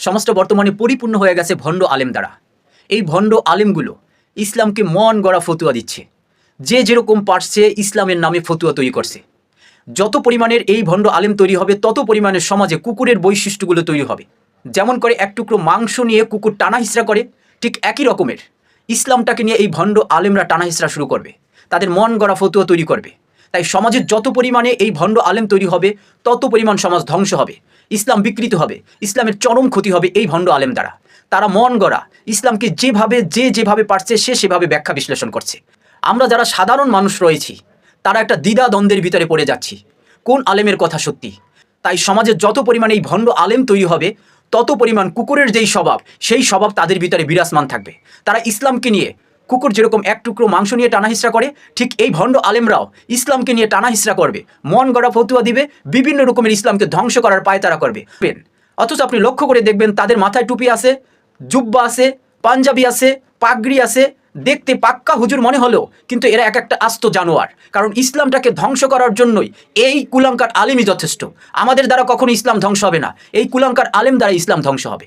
সমাজটা বর্তমানে পরিপূর্ণ হয়ে গেছে ভণ্ড আলেম দ্বারা। এই ভণ্ড আলেমগুলো ইসলামকে মন গড়া ফতুয়া দিচ্ছে, যে যেরকম পারছে ইসলামের নামে ফতুয়া তৈরি করছে। যত পরিমাণের এই ভণ্ড আলেম তৈরি হবে, তত পরিমাণের সমাজে কুকুরের বৈশিষ্ট্যগুলো তৈরি হবে। যেমন করে এক টুকরো মাংস নিয়ে কুকুর টানা হিসরা করে, ঠিক একই রকমের ইসলামটাকে নিয়ে এই ভণ্ড আলেমরা টানা হিসরা শুরু করবে, তাদের মন গড়া ফতুয়া তৈরি করবে। তাই সমাজের যত পরিমাণে এই ভণ্ড আলেম তৈরি হবে, তত পরিমাণ সমাজ ধ্বংস হবে, ইসলাম বিকৃত হবে, ইসলামের চরম ক্ষতি হবে এই ভণ্ড আলেম দ্বারা। তারা মন গড়া ইসলামকে যেভাবে পারছে সে সেভাবে ব্যাখ্যা বিশ্লেষণ করছে। আমরা যারা সাধারণ মানুষ রয়েছি, তারা একটা দ্বিধা দ্বন্দ্বের ভিতরে পড়ে যাচ্ছি, কোন আলেমের কথা সত্যি। তাই সমাজে যত পরিমাণে এই ভণ্ড আলেম তৈরি হবে, তত পরিমাণ কুকুরের যেই স্বভাব, সেই স্বভাব তাদের ভিতরে বিরাজমান থাকবে। তারা ইসলামকে নিয়ে, কুকুর যেরকম এক টুকরো মাংস নিয়ে টানা হিসরা করে, ঠিক এই ভণ্ড আলেমরাও ইসলামকে নিয়ে টানা হিসরা করবে, মন গড়া ফতুয়া দিবে, বিভিন্ন রকমের ইসলামকে ধ্বংস করার পায়তারা করবে। অথচ আপনি লক্ষ্য করে দেখবেন তাদের মাথায় টুপি আছে, জুব্বা আছে, পাঞ্জাবি আছে, পাগড়ি আছে, দেখতে পাক্কা হুজুর মনে হলেও কিন্তু এরা এক একটা আস্ত জানোয়ার। কারণ ইসলামটাকে ধ্বংস করার জন্যই এই কুলাঙ্কার আলেমই যথেষ্ট। আমাদের দ্বারা কখনো ইসলাম ধ্বংস হবে না, এই কুলাঙ্কার আলেম দ্বারা ইসলাম ধ্বংস হবে।